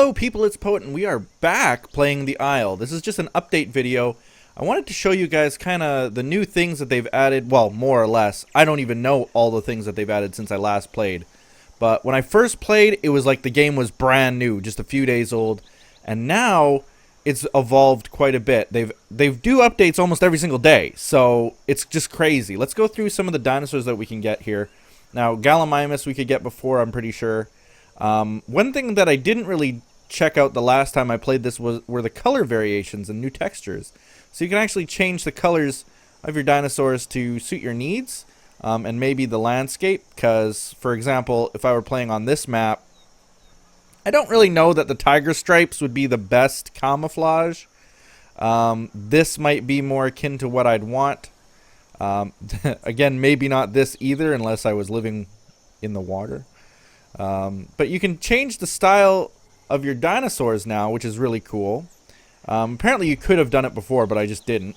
Hello people, it's Poet and we are back playing the Isle. This is just an update video. I wanted to show you guys kind of the new things that they've added, well, more or less. I don't even know all the things that they've added since I last played. But when I first played, it was like the game was brand new, just a few days old. And now it's evolved quite a bit. They do updates almost every single day, so it's just crazy. Let's go through some of the dinosaurs that we can get here. Now, Gallimimus we could get before, I'm pretty sure. One thing that I didn't really check out the last time I played this were the color variations and new textures. So you can actually change the colors of your dinosaurs to suit your needs, and maybe the landscape, because, for example, if I were playing on this map, I don't really know that the tiger stripes would be the best camouflage. This might be more akin to what I'd want. Again, maybe not this either, unless I was living in the water. But you can change the style of your dinosaurs now, which is really cool. Apparently you could have done it before, but I just didn't.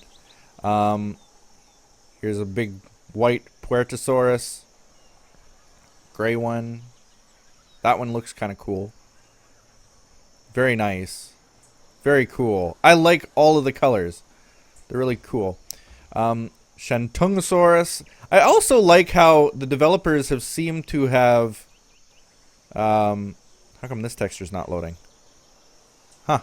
Here's a big white Puertosaurus. Gray one. That one looks kind of cool. Very nice. Very cool. I like all of the colors. They're really cool. Shantungosaurus. I also like how the developers have seemed to have... how come this texture's not loading? Huh.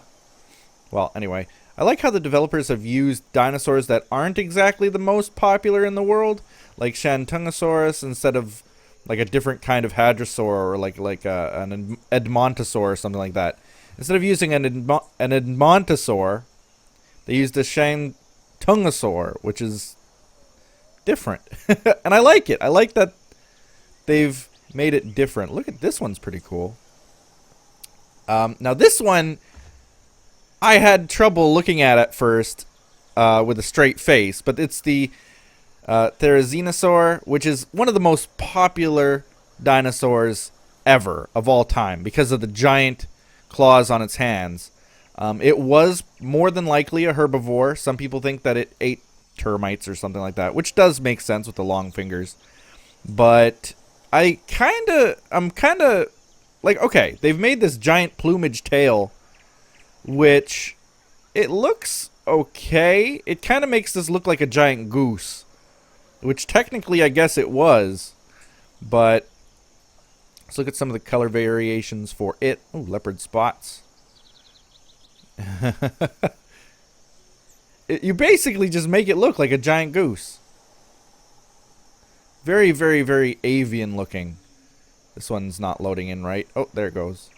Well, anyway. I like how the developers have used dinosaurs that aren't exactly the most popular in the world. Like Shantungosaurus instead of like a different kind of hadrosaur or like an Edmontosaur or something like that. Instead of using an Edmontosaur, they used a Shantungosaur, which is different. And I like it. I like that they've made it different. Look at this one's pretty cool. Now this one, I had trouble looking at first with a straight face, but it's the Therizinosaur, which is one of the most popular dinosaurs ever of all time because of the giant claws on its hands. It was more than likely a herbivore. Some people think that it ate termites or something like that, which does make sense with the long fingers. But I'm kind of like, okay, they've made this giant plumage tail, which it looks okay. It kind of makes this look like a giant goose, which technically I guess it was. But let's look at some of the color variations for it. Oh, leopard spots. You basically just make it look like a giant goose. Very, very, very avian looking. This one's not loading in right. Oh, there it goes.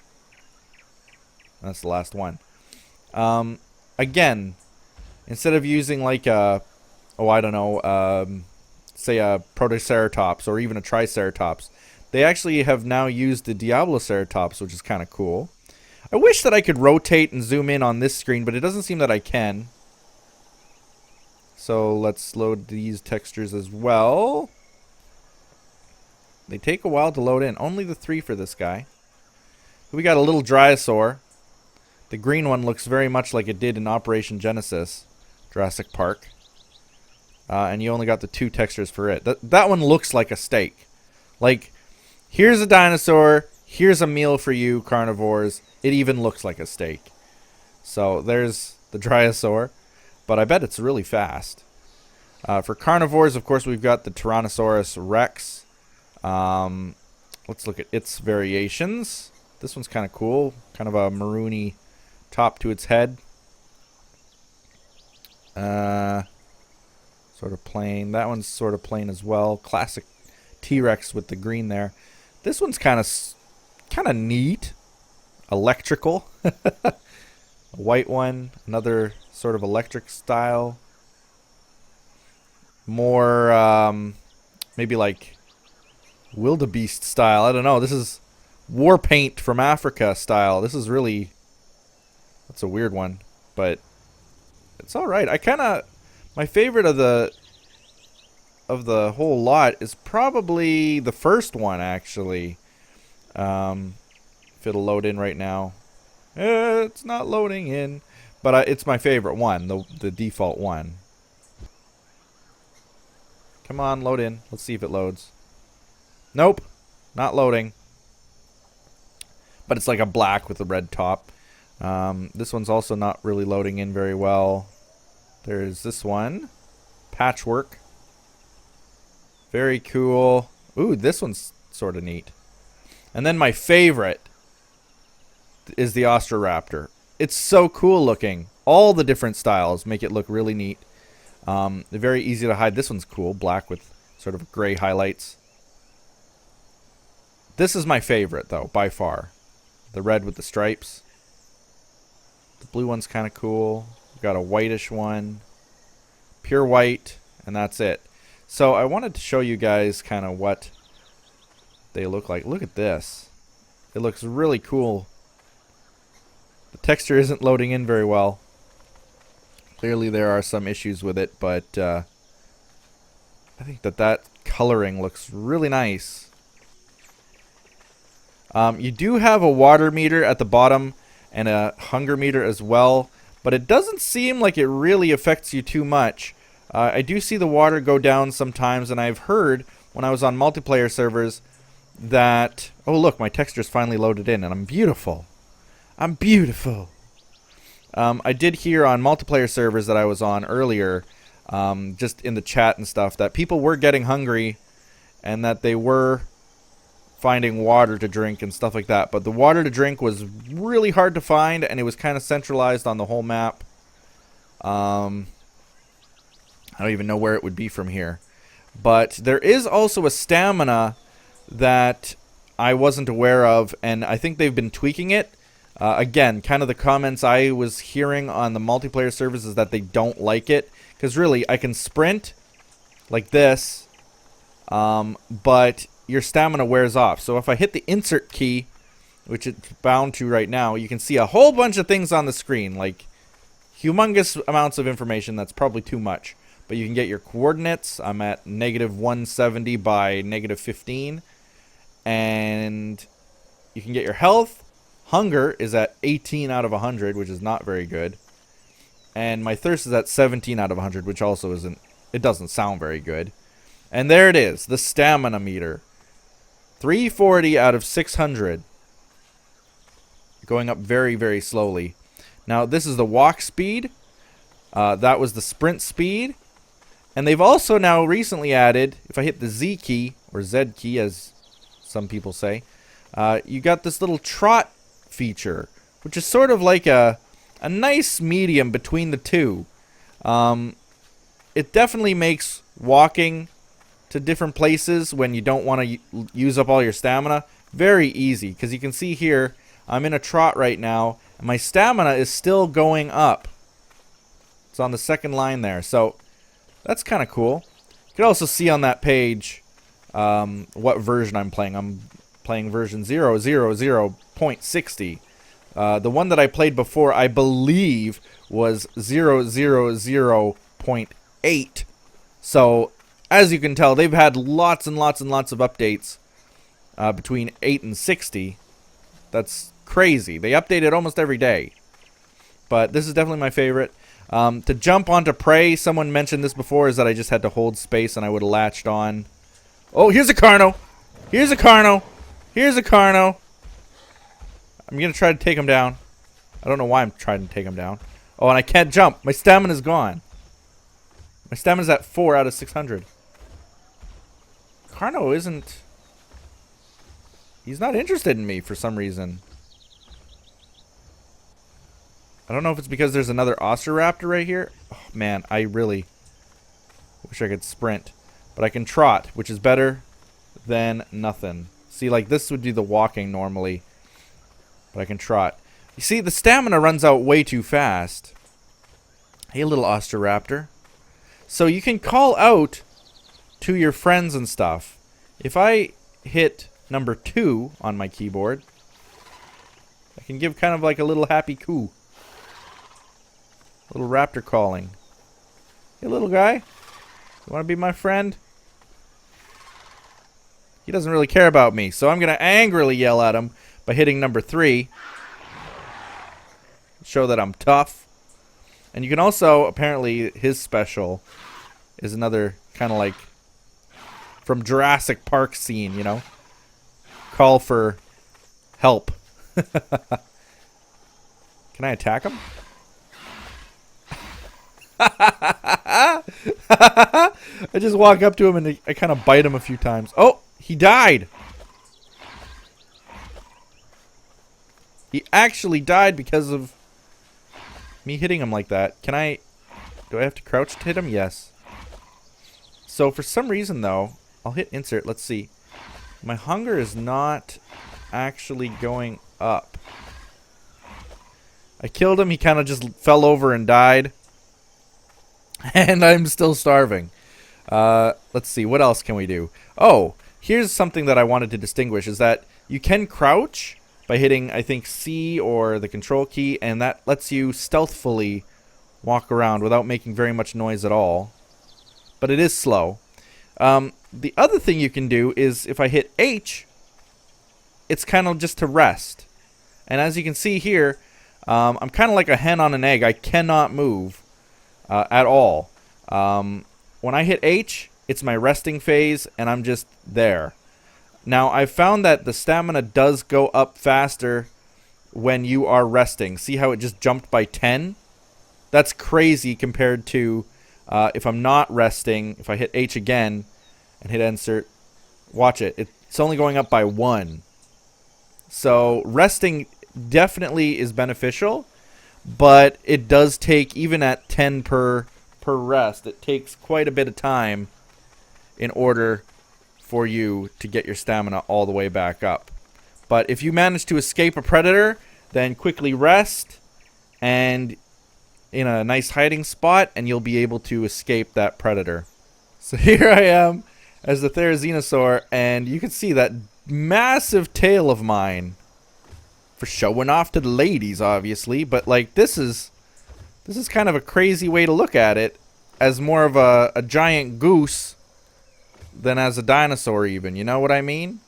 That's the last one. Again, instead of using like a, oh, I don't know, say a Protoceratops or even a Triceratops, they actually have now used the Diabloceratops, which is kind of cool. I wish that I could rotate and zoom in on this screen, but it doesn't seem that I can. So let's load these textures as well. They take a while to load in. Only the 3 for this guy. We got a little Dinosaur. The green one looks very much like it did in Operation Genesis, Jurassic Park. And you only got the 2 textures for it. That one looks like a steak. Like, here's a dinosaur. Here's a meal for you, carnivores. It even looks like a steak. So there's the Dinosaur. But I bet it's really fast. For carnivores, of course, we've got the Tyrannosaurus Rex. Let's look at its variations. This one's kind of cool. Kind of a maroony top to its head. Sort of plain. That one's sort of plain as well. Classic T-Rex with the green there. This one's kind of neat. Electrical. A white one. Another sort of electric style. More, maybe like wildebeest style. I don't know. This is war paint from Africa style. This is really... That's a weird one. But it's alright. My favorite of the whole lot is probably the first one, actually. If it'll load in right now. It's not loading in. But it's my favorite one. The default one. Come on, load in. Let's see if it loads. Nope. Not loading. But it's like a black with a red top. This one's also not really loading in very well. There's this one. Patchwork. Very cool. Ooh, this one's sort of neat. And then my favorite is the Ostroraptor. It's so cool looking. All the different styles make it look really neat. They're very easy to hide. This one's cool. Black with sort of gray highlights. This is my favorite, though, by far. The red with the stripes. The blue one's kind of cool. We've got a whitish one. Pure white. And that's it. So I wanted to show you guys kind of what they look like. Look at this. It looks really cool. The texture isn't loading in very well. Clearly there are some issues with it, but I think that coloring looks really nice. You do have a water meter at the bottom and a hunger meter as well, but it doesn't seem like it really affects you too much. I do see the water go down sometimes, and I've heard when I was on multiplayer servers that... Oh, look, my texture's finally loaded in, and I'm beautiful. I'm beautiful. I did hear on multiplayer servers that I was on earlier, just in the chat and stuff, that people were getting hungry and that they were finding water to drink and stuff like that. But the water to drink was really hard to find, and it was kind of centralized on the whole map. I don't even know where it would be from here. But there is also a stamina that I wasn't aware of, and I think they've been tweaking it. Again, kind of the comments I was hearing on the multiplayer servers is that they don't like it. Because really, I can sprint like this, but your stamina wears off. So if I hit the insert key, which it's bound to right now, you can see a whole bunch of things on the screen. Like, humongous amounts of information. That's probably too much. But you can get your coordinates. I'm at -170 by -15. And you can get your health. Hunger is at 18 out of 100, which is not very good. And my thirst is at 17 out of 100, which also isn't... It doesn't sound very good. And there it is, the stamina meter. 340 out of 600. Going up very, very slowly. Now, this is the walk speed. That was the sprint speed. And they've also now recently added, if I hit the Z key, or Z key as some people say, you got this little trot feature, which is sort of like a nice medium between the two. It definitely makes walking to different places when you don't want to use up all your stamina very easy, because you can see here I'm in a trot right now and my stamina is still going up. It's on the second line there, so that's kind of cool. You can also see on that page what version I'm playing. I'm playing version 0.60. The one that I played before, I believe, was 0.8. So, as you can tell, they've had lots and lots and lots of updates between 8 and 60. That's crazy. They update it almost every day. But this is definitely my favorite. To jump onto prey, someone mentioned this before, is that I just had to hold space and I would have latched on. Oh, here's a Carno! Here's a Carno! Here's a Carno! I'm going to try to take him down. I don't know why I'm trying to take him down. Oh, and I can't jump. My stamina's gone. My stamina's at 4 out of 600. Carno isn't... He's not interested in me for some reason. I don't know if it's because there's another Ostroraptor right here. Oh, man, I really wish I could sprint. But I can trot, which is better than nothing. See, like, this would do the walking normally. But I can trot. You see, the stamina runs out way too fast. Hey, little Ostroraptor. So you can call out to your friends and stuff. If I hit number 2 on my keyboard, I can give kind of like a little happy coo. Little raptor calling. Hey, little guy. You want to be my friend? He doesn't really care about me, so I'm going to angrily yell at him by hitting number 3. Show that I'm tough. And you can also, apparently, his special is another kind of like from Jurassic Park scene, you know? Call for help. Kind Can I attack him? I just walk up to him and I kind of bite him a few times. Oh, he died. He actually died because of me hitting him like that. Can I... Do I have to crouch to hit him? Yes. So for some reason, though, I'll hit insert. Let's see. My hunger is not actually going up. I killed him. He kind of just fell over and died. And I'm still starving. Let's see. What else can we do? Oh, here's something that I wanted to distinguish. Is that you can crouch by hitting, I think, C or the control key. And that lets you stealthily walk around without making very much noise at all. But it is slow. The other thing you can do is if I hit H, it's kind of just to rest. And as you can see here, I'm kind of like a hen on an egg. I cannot move at all. When I hit H, it's my resting phase, and I'm just there. Now, I've found that the stamina does go up faster when you are resting. See how it just jumped by 10? That's crazy compared to if I'm not resting. If I hit H again and hit insert, watch it. It's only going up by 1. So resting definitely is beneficial, but it does take, even at 10 per rest, it takes quite a bit of time in order for you to get your stamina all the way back up. But if you manage to escape a predator, then quickly rest and in a nice hiding spot, and you'll be able to escape that predator. So here I am as the Therizinosaur, and you can see that massive tail of mine for showing off to the ladies, obviously. But like this is kind of a crazy way to look at it, as more of a giant goose than as a dinosaur even. You know what I mean?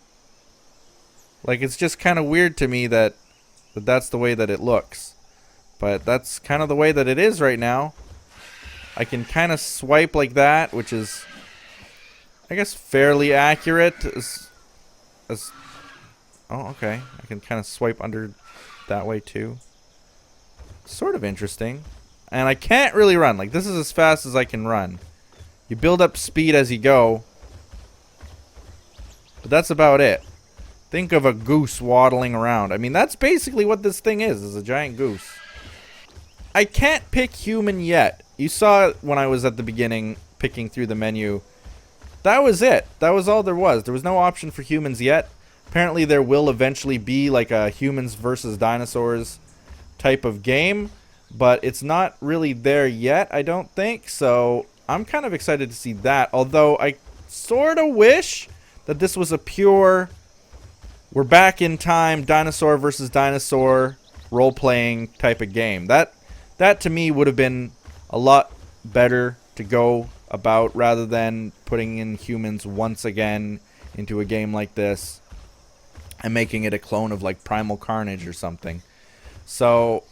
Like, it's just kind of weird to me that that's the way that it looks. But that's kind of the way that it is right now. I can kind of swipe like that, which is, I guess, fairly accurate. Oh, okay. I can kind of swipe under that way too. Sort of interesting. And I can't really run. Like, this is as fast as I can run. You build up speed as you go. But that's about it. Think of a goose waddling around. I mean, that's basically what this thing is a giant goose. I can't pick human yet. You saw it when I was at the beginning picking through the menu. That was it. That was all there was. There was no option for humans yet. Apparently there will eventually be like a humans versus dinosaurs type of game. But it's not really there yet, I don't think. So I'm kind of excited to see that. Although I sort of wish that this was a pure, we're back in time, dinosaur versus dinosaur role-playing type of game. That to me would have been a lot better to go about, rather than putting in humans once again into a game like this and making it a clone of like Primal Carnage or something. So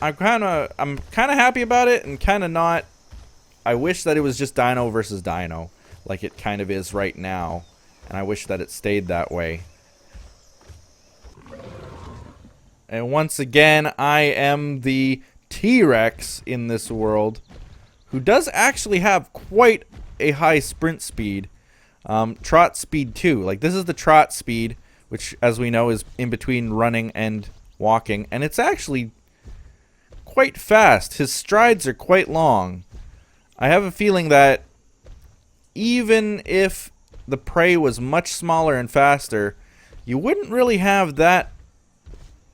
I'm kind of happy about it and kind of not. I wish that it was just dino versus dino like it kind of is right now, and I wish that it stayed that way. And once again, I am the T-Rex in this world, who does actually have quite a high sprint speed. Trot speed too. Like, this is the trot speed, which, as we know, is in between running and walking. And it's actually quite fast. His strides are quite long. I have a feeling that even if the prey was much smaller and faster, you wouldn't really have that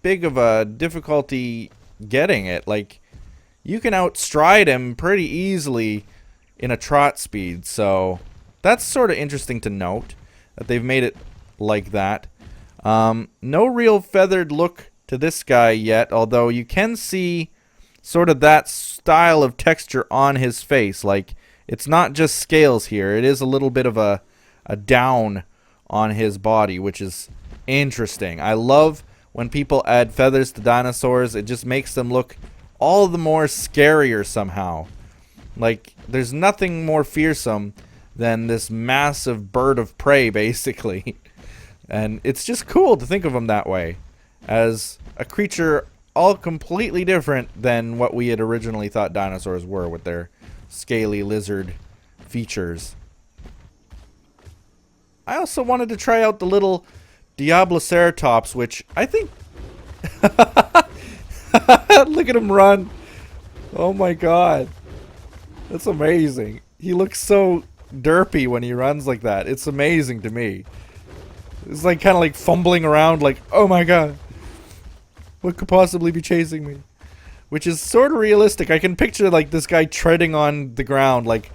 big of a difficulty getting it. Like, you can outstride him pretty easily in a trot speed. So that's sort of interesting to note that they've made it like that. No real feathered look to this guy yet, although you can see sort of that style of texture on his face. Like, it's not just scales here. It is a little bit of a down on his body, which is interesting. I love when people add feathers to dinosaurs. It just makes them look all the more scarier somehow. Like, there's nothing more fearsome than this massive bird of prey, basically. And it's just cool to think of him that way, as a creature all completely different than what we had originally thought dinosaurs were with their scaly lizard features. I also wanted to try out the little Diabloceratops, which I think... Look at him run. Oh my god. That's amazing. He looks so derpy when he runs like that. It's amazing to me. It's like kind of like fumbling around like, oh my god. What could possibly be chasing me? Which is sort of realistic. I can picture like this guy treading on the ground like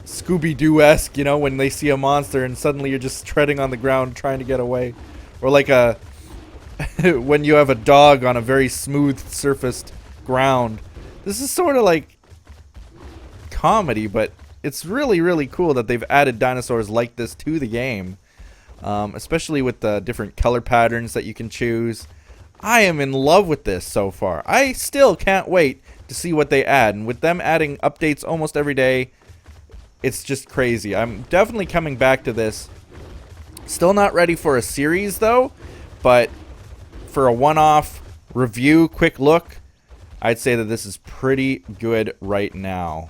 Scooby-Doo-esque, you know, when they see a monster and suddenly you're just treading on the ground trying to get away. Or like a when you have a dog on a very smooth surfaced ground. This is sort of like comedy, but it's really, really cool that they've added dinosaurs like this to the game. Especially with the different color patterns that you can choose. I am in love with this so far. I still can't wait to see what they add. And with them adding updates almost every day, it's just crazy. I'm definitely coming back to this. Still not ready for a series though, but for a one-off review, quick look, I'd say that this is pretty good right now.